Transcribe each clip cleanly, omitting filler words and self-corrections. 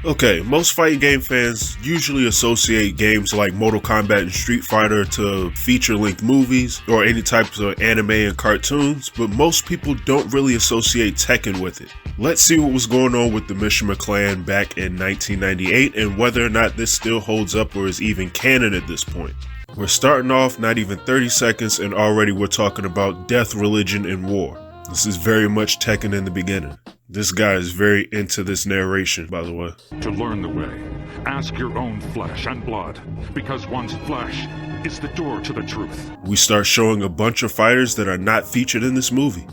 Okay, most fighting game fans usually associate games like Mortal Kombat and Street Fighter to feature-length movies or any types of anime and cartoons, but most people don't really associate Tekken with it. Let's see what was going on with the Mishima clan back in 1998 and whether or not this still holds up or is even canon at this point. We're starting off not even 30 seconds and already we're talking about death, religion, and war. This is very much Tekken in the beginning. This guy is very into this narration, by the way. To learn the way, ask your own flesh and blood, because one's flesh is the door to the truth. We start showing a bunch of fighters that are not featured in this movie.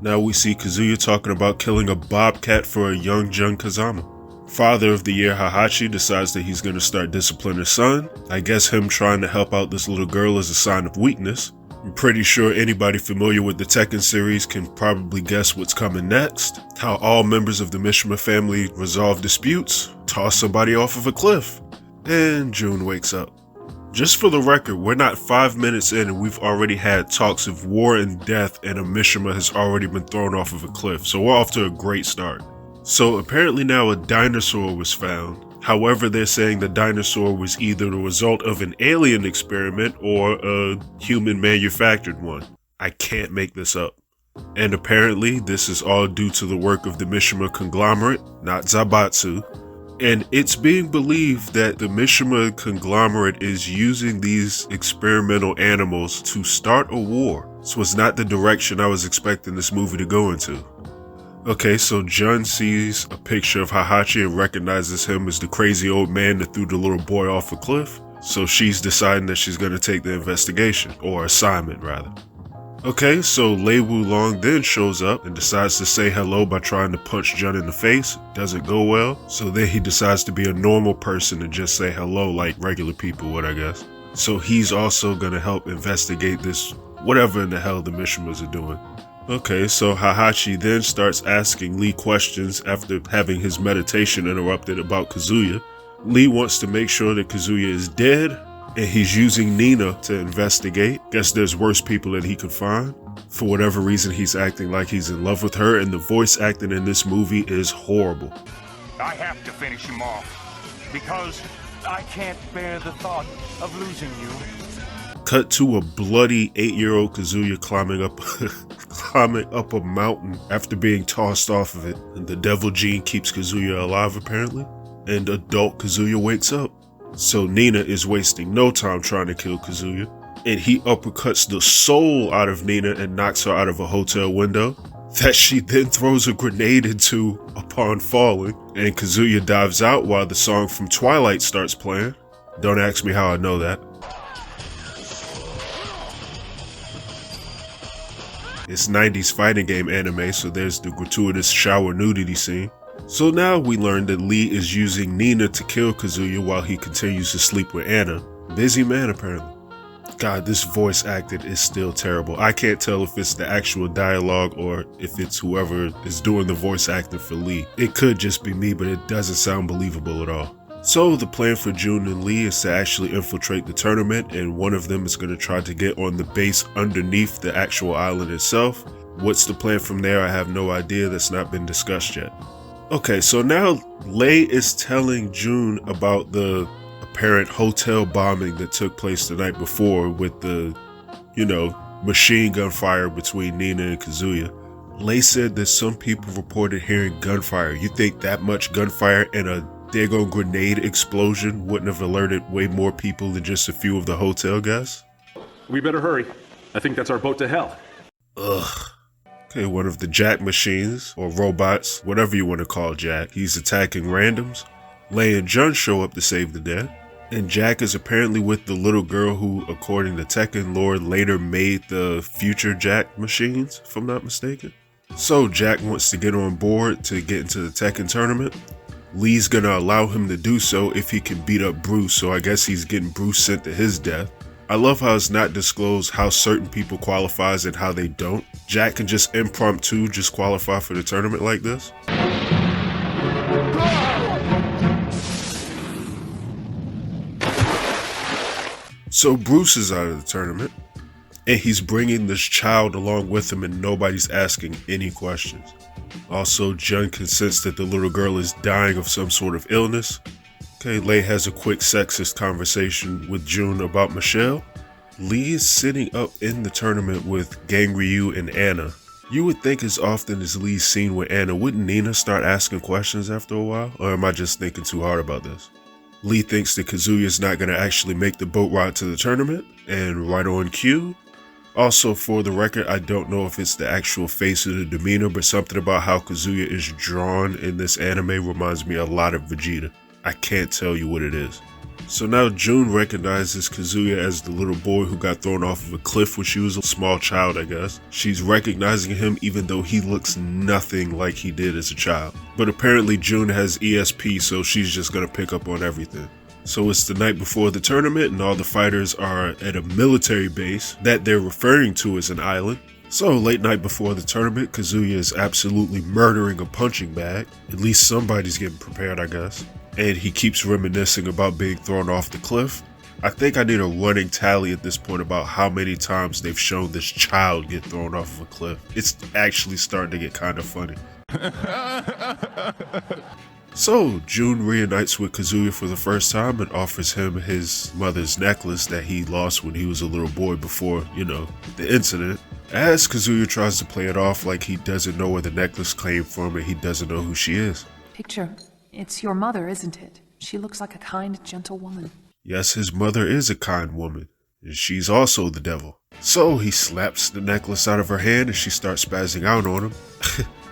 Now we see Kazuya talking about killing a bobcat for a young Jun Kazama. Father of the year Heihachi decides that he's going to start disciplining his son. I guess him trying to help out this little girl is a sign of weakness. I'm pretty sure anybody familiar with the Tekken series can probably guess what's coming next. How all members of the Mishima family resolve disputes, toss somebody off of a cliff, and Jun wakes up. Just for the record, we're not 5 minutes in and we've already had talks of war and death and a Mishima has already been thrown off of a cliff, so we're off to a great start. So apparently now a dinosaur was found. However, they're saying the dinosaur was either the result of an alien experiment or a human manufactured one. I can't make this up. And apparently this is all due to the work of the Mishima conglomerate, not Zaibatsu. And it's being believed that the Mishima conglomerate is using these experimental animals to start a war. So it's not the direction I was expecting this movie to go into. Okay, so Jun sees a picture of Heihachi and recognizes him as the crazy old man that threw the little boy off a cliff. So she's deciding that she's going to take the investigation, or assignment rather. Okay, so Lei Wulong then shows up and decides to say hello by trying to punch Jun in the face. Doesn't go well, so then he decides to be a normal person and just say hello like regular people would, I guess. So he's also going to help investigate this, whatever in the hell the Mishimas are doing. Okay, so Heihachi then starts asking Lee questions after having his meditation interrupted about Kazuya. Lee wants to make sure that Kazuya is dead, and he's using Nina to investigate. Guess there's worse people that he could find. For whatever reason, he's acting like he's in love with her, and the voice acting in this movie is horrible. I have to finish him off, because I can't bear the thought of losing you. Cut to a bloody 8-year-old Kazuya climbing up a mountain after being tossed off of it. And the devil gene keeps Kazuya alive apparently. And adult Kazuya wakes up. So Nina is wasting no time trying to kill Kazuya. And he uppercuts the soul out of Nina and knocks her out of a hotel window that she then throws a grenade into upon falling. And Kazuya dives out while the song from Twilight starts playing. Don't ask me how I know that. It's 90s fighting game anime, so there's the gratuitous shower nudity scene. So now we learn that Lee is using Nina to kill Kazuya while he continues to sleep with Anna. Busy man apparently. God, this voice acting is still terrible. I can't tell if it's the actual dialogue or if it's whoever is doing the voice acting for Lee. It could just be me, but it doesn't sound believable at all. So the plan for Jun and Lee is to actually infiltrate the tournament, and one of them is going to try to get on the base underneath the actual island itself. What's the plan from there? I have no idea. That's not been discussed yet. Okay, so now Lei is telling Jun about the apparent hotel bombing that took place the night before with the, machine gun fire between Nina and Kazuya. Lei said that some people reported hearing gunfire. You think that much gunfire and a daggone grenade explosion wouldn't have alerted way more people than just a few of the hotel guests? We better hurry. I think that's our boat to hell. Ugh. Okay, one of the Jack machines, or robots, whatever you want to call Jack, he's attacking randoms. Lei and Jun show up to save the day. And Jack is apparently with the little girl who, according to Tekken lore, later made the future Jack machines, if I'm not mistaken. So Jack wants to get on board to get into the Tekken tournament. Lee's gonna allow him to do so if he can beat up Bruce, so I guess he's getting Bruce sent to his death. I love how it's not disclosed how certain people qualifies and how they don't. Jack can just impromptu just qualify for the tournament like this. So Bruce is out of the tournament, and he's bringing this child along with him and nobody's asking any questions. Also, Jun consents that the little girl is dying of some sort of illness. Okay, Lei has a quick sexist conversation with Jun about Michelle. Lee is sitting up in the tournament with Gang Ryu and Anna. You would think as often as Lee's seen with Anna, wouldn't Nina start asking questions after a while? Or am I just thinking too hard about this? Lee thinks that Kazuya is not going to actually make the boat ride to the tournament, and right on cue. Also, for the record, I don't know if it's the actual face of the demeanor, but something about how Kazuya is drawn in this anime reminds me a lot of Vegeta. I can't tell you what it is. So now Jun recognizes Kazuya as the little boy who got thrown off of a cliff when she was a small child, I guess. She's recognizing him even though he looks nothing like he did as a child. But apparently Jun has ESP, so she's just gonna pick up on everything. So it's the night before the tournament and all the fighters are at a military base that they're referring to as an island. So late night before the tournament, Kazuya is absolutely murdering a punching bag. At least somebody's getting prepared, I guess. And he keeps reminiscing about being thrown off the cliff. I think I need a running tally at this point about how many times they've shown this child get thrown off of a cliff. It's actually starting to get kind of funny. So, Jun reunites with Kazuya for the first time and offers him his mother's necklace that he lost when he was a little boy before, the incident. As Kazuya tries to play it off like he doesn't know where the necklace came from and he doesn't know who she is. Picture. It's your mother, isn't it? She looks like a kind, gentle woman. Yes, his mother is a kind woman, and she's also the devil. So he slaps the necklace out of her hand and she starts spazzing out on him.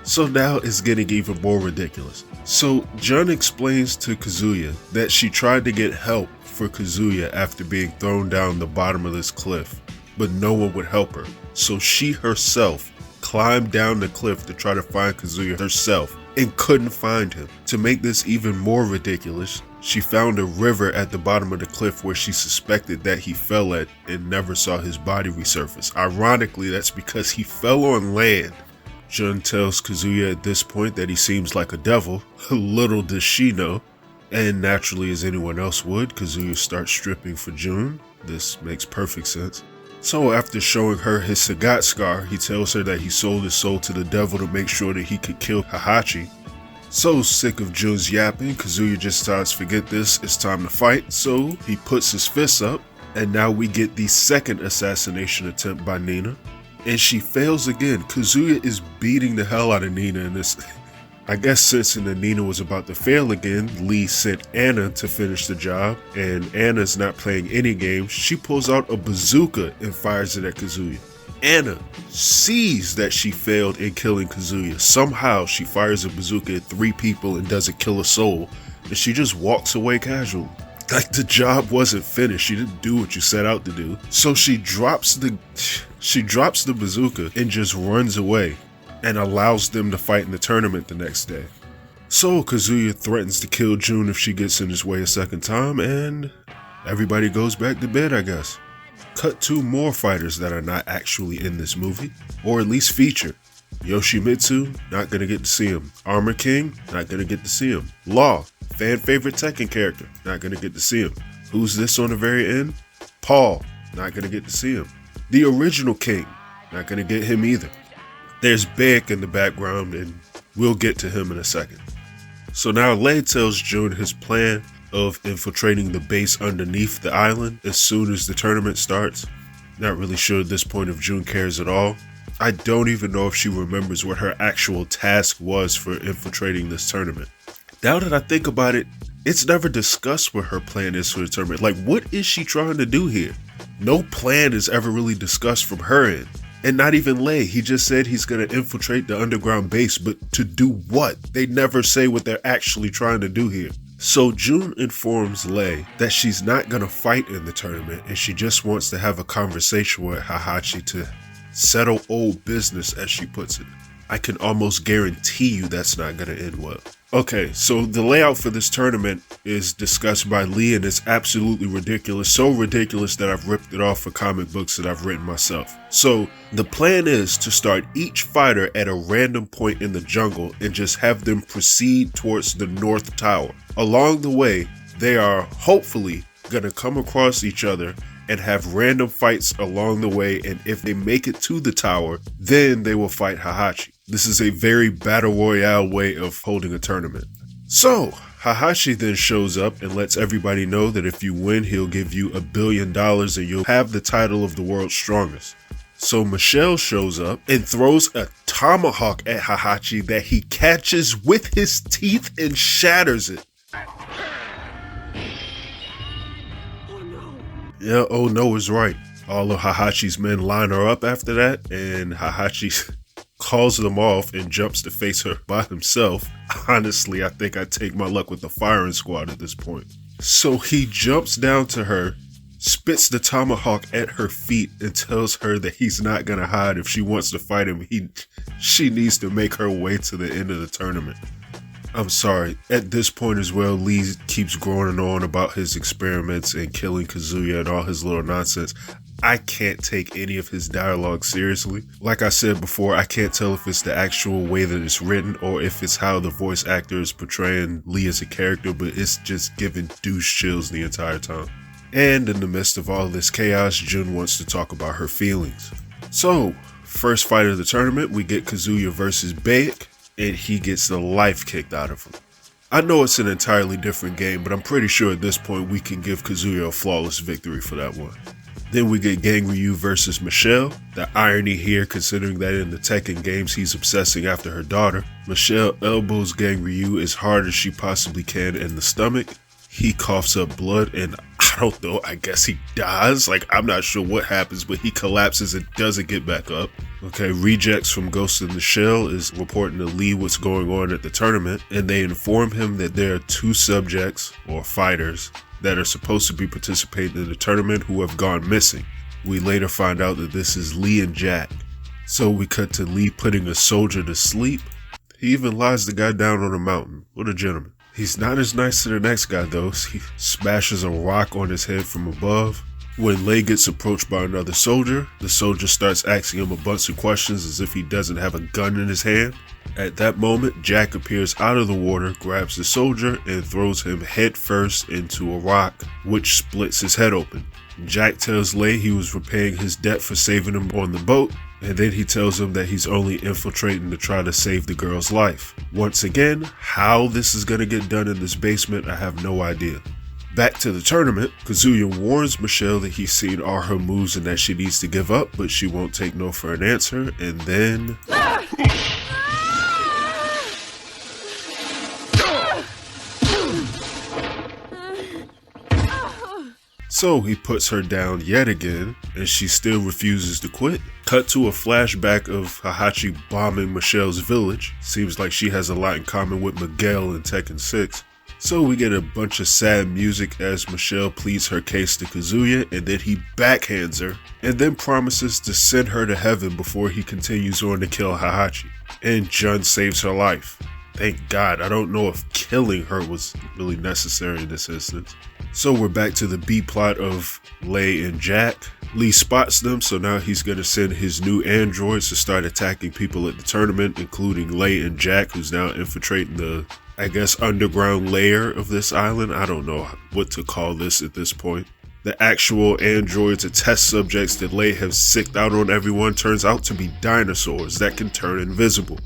So now it's getting even more ridiculous. So Jun explains to Kazuya that she tried to get help for Kazuya after being thrown down the bottom of this cliff, but no one would help her. So she herself climbed down the cliff to try to find Kazuya herself and couldn't find him. To make this even more ridiculous, she found a river at the bottom of the cliff where she suspected that he fell at and never saw his body resurface. Ironically, that's because he fell on land. Jun tells Kazuya at this point that he seems like a devil. Little does she know. And naturally, as anyone else would, Kazuya starts stripping for Jun. This makes perfect sense. So after showing her his Sagat scar, he tells her that he sold his soul to the devil to make sure that he could kill Heihachi. So sick of Jun's yapping, Kazuya just decides, forget this, it's time to fight. So he puts his fists up, and now we get the second assassination attempt by Nina. And she fails again. Kazuya is beating the hell out of Nina in this. I guess since Nina was about to fail again, Lee sent Anna to finish the job, and Anna's not playing any games. She pulls out a bazooka and fires it at Kazuya. Anna sees that she failed in killing Kazuya. Somehow she fires a bazooka at 3 people and doesn't kill a soul, and she just walks away casually. Like the job wasn't finished. She didn't do what you set out to do. So she drops the bazooka and just runs away and allows them to fight in the tournament the next day. So Kazuya threatens to kill Jun if she gets in his way a second time, and everybody goes back to bed, I guess. Cut to more fighters that are not actually in this movie, or at least featured. Yoshimitsu, not gonna get to see him. Armor King, not gonna get to see him. Law, fan favorite Tekken character, not gonna get to see him. Who's this on the very end? Paul, not gonna get to see him. The original King, not gonna get him either. There's Beck in the background, and we'll get to him in a second. So now Lei tells Jun his plan of infiltrating the base underneath the island as soon as the tournament starts. Not really sure at this point if Jun cares at all. I don't even know if she remembers what her actual task was for infiltrating this tournament. Now that I think about it, it's never discussed what her plan is for the tournament. Like, what is she trying to do here? No plan is ever really discussed from her end. And not even Lei. He just said he's going to infiltrate the underground base, but to do what? They never say what they're actually trying to do here. So Jun informs Lei that she's not going to fight in the tournament and she just wants to have a conversation with Heihachi to settle old business, as she puts it. I can almost guarantee you that's not going to end well. Okay, so the layout for this tournament is discussed by Lee and it's absolutely ridiculous. So ridiculous that I've ripped it off for comic books that I've written myself. So the plan is to start each fighter at a random point in the jungle and just have them proceed towards the North Tower. Along the way, they are hopefully going to come across each other and have random fights along the way, and if they make it to the tower, then they will fight Heihachi. This is a very battle royale way of holding a tournament. So, Hahachi then shows up and lets everybody know that if you win, he'll give you $1 billion and you'll have the title of the world's strongest. So Michelle shows up and throws a tomahawk at Hahachi that he catches with his teeth and shatters it. Yeah, oh no is right. All of Hahachi's men line her up after that, and Hahachi calls them off and jumps to face her by himself. Honestly, I think I'd take my luck with the firing squad at this point. So he jumps down to her, spits the tomahawk at her feet, and tells her that he's not gonna hide. If she wants to fight him, she needs to make her way to the end of the tournament. I'm sorry, at this point as well, Lee keeps groaning on about his experiments and killing Kazuya and all his little nonsense. I can't take any of his dialogue seriously. Like I said before, I can't tell if it's the actual way that it's written or if it's how the voice actor is portraying Lee as a character, but it's just giving douche chills the entire time. And in the midst of all this chaos, Jun wants to talk about her feelings. So, first fight of the tournament, we get Kazuya versus Baek, and he gets the life kicked out of him. I know it's an entirely different game, but I'm pretty sure at this point we can give Kazuya a flawless victory for that one. Then we get Gang Ryu versus Michelle. The irony here, considering that in the Tekken games he's obsessing after her daughter. Michelle elbows Gang Ryu as hard as she possibly can in the stomach. He coughs up blood and I don't know, I guess he dies. Like, I'm not sure what happens, but he collapses and doesn't get back up. Okay, Rejects from Ghost in the Shell is reporting to Lee what's going on at the tournament, and they inform him that there are 2 subjects, or fighters, that are supposed to be participating in the tournament who have gone missing. We later find out that this is Lee and Jack. So we cut to Lee putting a soldier to sleep. He even lies the guy down on a mountain. What a gentleman. He's not as nice to the next guy though. He smashes a rock on his head from above. When Lei gets approached by another soldier, the soldier starts asking him a bunch of questions as if he doesn't have a gun in his hand. At that moment, Jack appears out of the water, grabs the soldier, and throws him head first into a rock, which splits his head open. Jack tells Lei he was repaying his debt for saving him on the boat, and then he tells him that he's only infiltrating to try to save the girl's life. Once again, how this is going to get done in this basement, I have no idea. Back to the tournament, Kazuya warns Michelle that he's seen all her moves and that she needs to give up, but she won't take no for an answer, and then... So he puts her down yet again, and she still refuses to quit. Cut to a flashback of Hahachi bombing Michelle's village. Seems like she has a lot in common with Miguel in Tekken 6. So we get a bunch of sad music as Michelle pleads her case to Kazuya, and then he backhands her, and then promises to send her to heaven before he continues on to kill Hahachi. And Jun saves her life. Thank God. I don't know if killing her was really necessary in this instance. So we're back to the B plot of Lei and Jack. Lee spots them, so now he's going to send his new androids to start attacking people at the tournament, including Lei and Jack, who's now infiltrating the, I guess, underground layer of this island. I don't know what to call this at this point. The actual androids or test subjects that Lei has sicked out on everyone turns out to be dinosaurs that can turn invisible.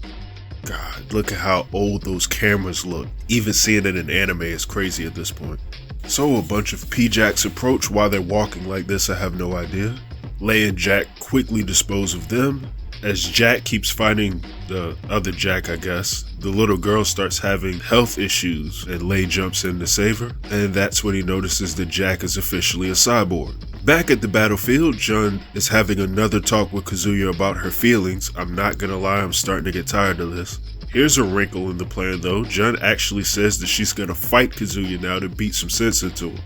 God, look at how old those cameras look. Even seeing it in anime is crazy at this point. So a bunch of P-Jacks approach. While they're walking like this, I have no idea. Lei and Jack quickly dispose of them. As Jack keeps fighting the other Jack, I guess, the little girl starts having health issues and Lei jumps in to save her. And that's when he notices that Jack is officially a cyborg. Back at the battlefield, Jun is having another talk with Kazuya about her feelings. I'm not gonna lie, I'm starting to get tired of this. Here's a wrinkle in the plan though. Jun actually says that she's gonna fight Kazuya now to beat some sense into him.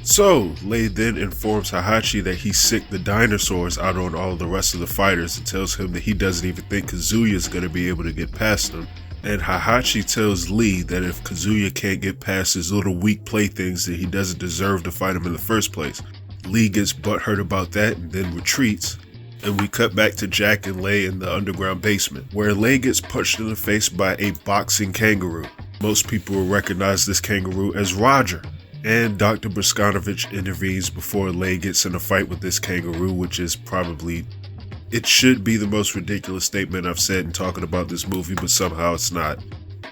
So, Lei then informs Hahachi that he sicked the dinosaurs out on all the rest of the fighters and tells him that he doesn't even think Kazuya is gonna be able to get past them. And Hahachi tells Lee that if Kazuya can't get past his little weak playthings, then he doesn't deserve to fight him in the first place. Lee gets butthurt about that and then retreats. And we cut back to Jack and Lei in the underground basement, where Lei gets punched in the face by a boxing kangaroo. Most people will recognize this kangaroo as Roger. And Dr. Boskanovich intervenes before Lei gets in a fight with this kangaroo, which is probably It should be the most ridiculous statement I've said in talking about this movie, but somehow it's not.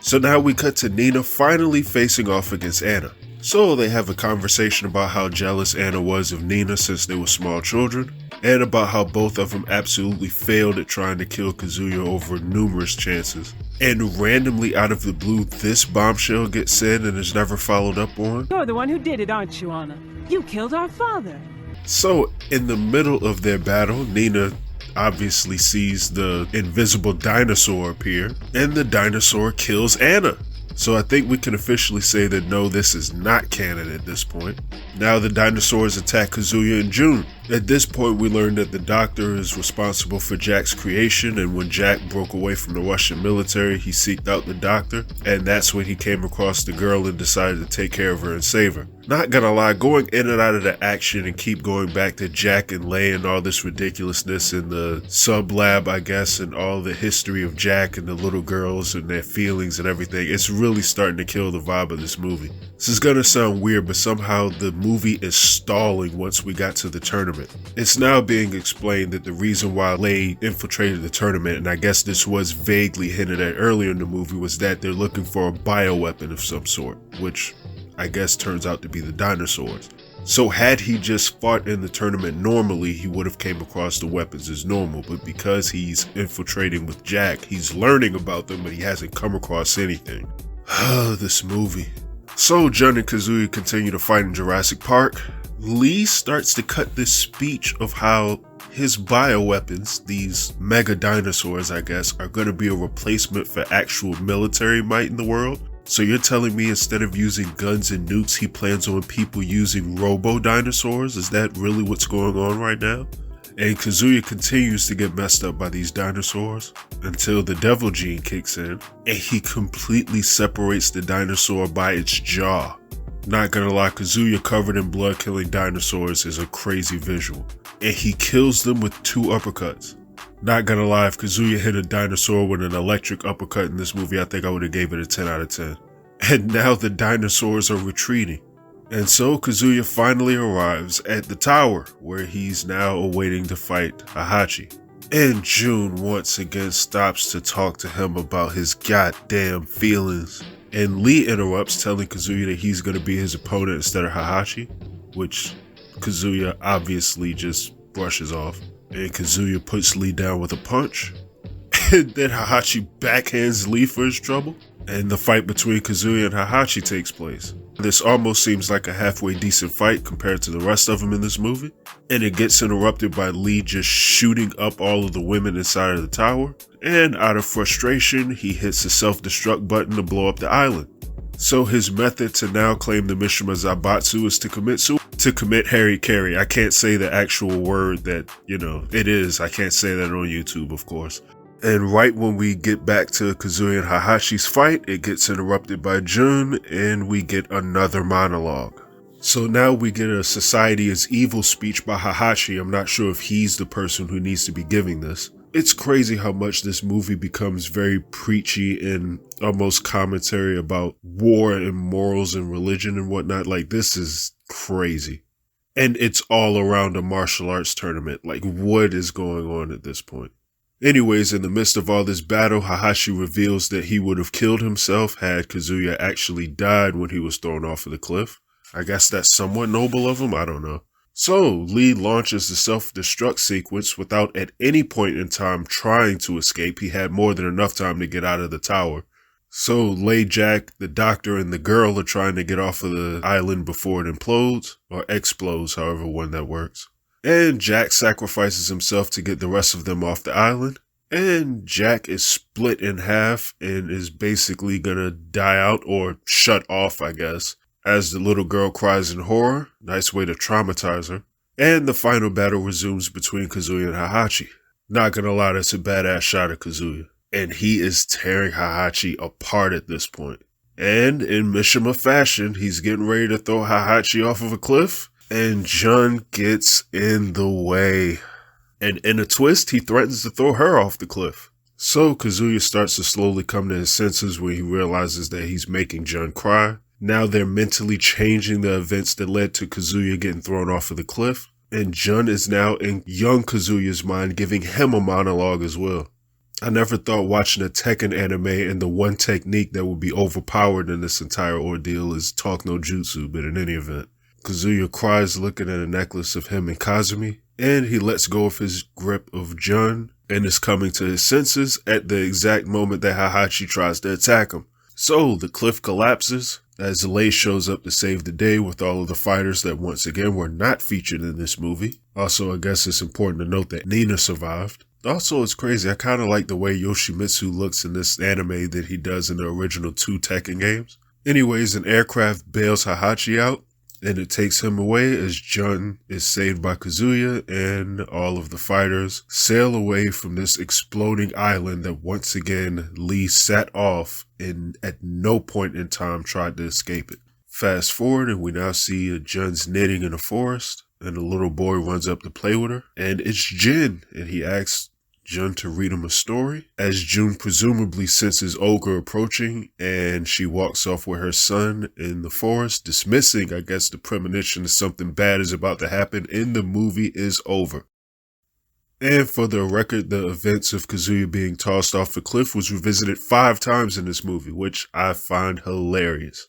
So now we cut to Nina finally facing off against Anna. So they have a conversation about how jealous Anna was of Nina since they were small children, and about how both of them absolutely failed at trying to kill Kazuya over numerous chances. And randomly out of the blue, this bombshell gets said and is never followed up on. You're the one who did it, aren't you, Anna? You killed our father. So in the middle of their battle, Nina obviously sees the invisible dinosaur appear, and the dinosaur kills Anna. So I think we can officially say that no, this is not canon at this point. Now the dinosaurs attack Kazuya and June. At this point we learn that the doctor is responsible for Jack's creation, and when Jack broke away from the Russian military, he seeked out the doctor, and that's when he came across the girl and decided to take care of her and save her. Not gonna lie, going in and out of the action and keep going back to Jack and Leigh and all this ridiculousness in the sub lab, I guess, and all the history of Jack and the little girls and their feelings and everything, it's really starting to kill the vibe of this movie. This is gonna sound weird, but somehow the movie is stalling once we got to the tournament. It's now being explained that the reason why Leigh infiltrated the tournament, and I guess this was vaguely hinted at earlier in the movie, was that they're looking for a bioweapon of some sort, which I guess turns out to be the dinosaurs. So had he just fought in the tournament normally, he would have came across the weapons as normal, but because he's infiltrating with Jack, he's learning about them, but he hasn't come across anything. This movie. So Jun and Kazuya continue to fight in Jurassic Park. Lee starts to cut this speech of how his bioweapons, these mega dinosaurs I guess, are going to be a replacement for actual military might in the world. So you're telling me instead of using guns and nukes, he plans on people using robo-dinosaurs? Is that really what's going on right now? And Kazuya continues to get messed up by these dinosaurs until the devil gene kicks in and he completely separates the dinosaur by its jaw. Not gonna lie, Kazuya covered in blood killing dinosaurs is a crazy visual. And he kills them with 2 uppercuts. Not gonna lie, if Kazuya hit a dinosaur with an electric uppercut in this movie, I think I would have gave it a 10 out of 10. And now the dinosaurs are retreating. And so Kazuya finally arrives at the tower, where he's now awaiting to fight Heihachi. And Jun once again stops to talk to him about his goddamn feelings. And Lee interrupts, telling Kazuya that he's gonna be his opponent instead of Heihachi, which Kazuya obviously just brushes off. And Kazuya puts Lee down with a punch. And then Heihachi backhands Lee for his trouble. And the fight between Kazuya and Heihachi takes place. This almost seems like a halfway decent fight compared to the rest of them in this movie. And it gets interrupted by Lee just shooting up all of the women inside of the tower. And out of frustration, he hits the self-destruct button to blow up the island. So his method to now claim the Mishima Zaibatsu is to commit Harry-Carry. I can't say the actual word that, it is. I can't say that on YouTube, of course. And right when we get back to Kazuya and Heihachi's fight, it gets interrupted by Jun, and we get another monologue. So now we get a society is evil speech by Heihachi. I'm not sure if he's the person who needs to be giving this. It's crazy how much this movie becomes very preachy and almost commentary about war and morals and religion and whatnot. Like, this is crazy. And it's all around a martial arts tournament. Like, what is going on at this point? Anyways, in the midst of all this battle, Heihachi reveals that he would have killed himself had Kazuya actually died when he was thrown off of the cliff. I guess that's somewhat noble of him, I don't know. So, Lee launches the self-destruct sequence without at any point in time trying to escape. He had more than enough time to get out of the tower. So, Leigh, Jack, the doctor, and the girl are trying to get off of the island before it implodes, or explodes, however one that works. And Jack sacrifices himself to get the rest of them off the island. And Jack is split in half and is basically gonna die out or shut off, I guess, as the little girl cries in horror. Nice way to traumatize her. And the final battle resumes between Kazuya and Heihachi. Not gonna lie, that's a badass shot of Kazuya. And he is tearing Heihachi apart at this point. And in Mishima fashion, he's getting ready to throw Heihachi off of a cliff. And Jun gets in the way. And in a twist, he threatens to throw her off the cliff. So Kazuya starts to slowly come to his senses when he realizes that he's making Jun cry. Now they're mentally changing the events that led to Kazuya getting thrown off of the cliff. And Jun is now in young Kazuya's mind, giving him a monologue as well. I never thought watching a Tekken anime and the one technique that would be overpowered in this entire ordeal is talk no jutsu, but in any event, Kazuya cries looking at a necklace of him and Kazumi, and he lets go of his grip of Jun and is coming to his senses at the exact moment that Heihachi tries to attack him. So the cliff collapses as Lei shows up to save the day with all of the fighters that once again were not featured in this movie. Also, I guess it's important to note that Nina survived. Also, it's crazy. I kind of like the way Yoshimitsu looks in this anime that he does in the original 2 Tekken games. Anyways, an aircraft bails Heihachi out, and it takes him away as Jun is saved by Kazuya, and all of the fighters sail away from this exploding island that once again Lee set off and at no point in time tried to escape it. Fast forward, and we now see Jun's knitting in a forest, and a little boy runs up to play with her, and it's Jin, and he asks Jun to read him a story, as Jun presumably senses Ogre approaching, and she walks off with her son in the forest, dismissing, I guess, the premonition that something bad is about to happen, and the movie is over. And for the record, the events of Kazuya being tossed off a cliff was revisited 5 times in this movie, which I find hilarious.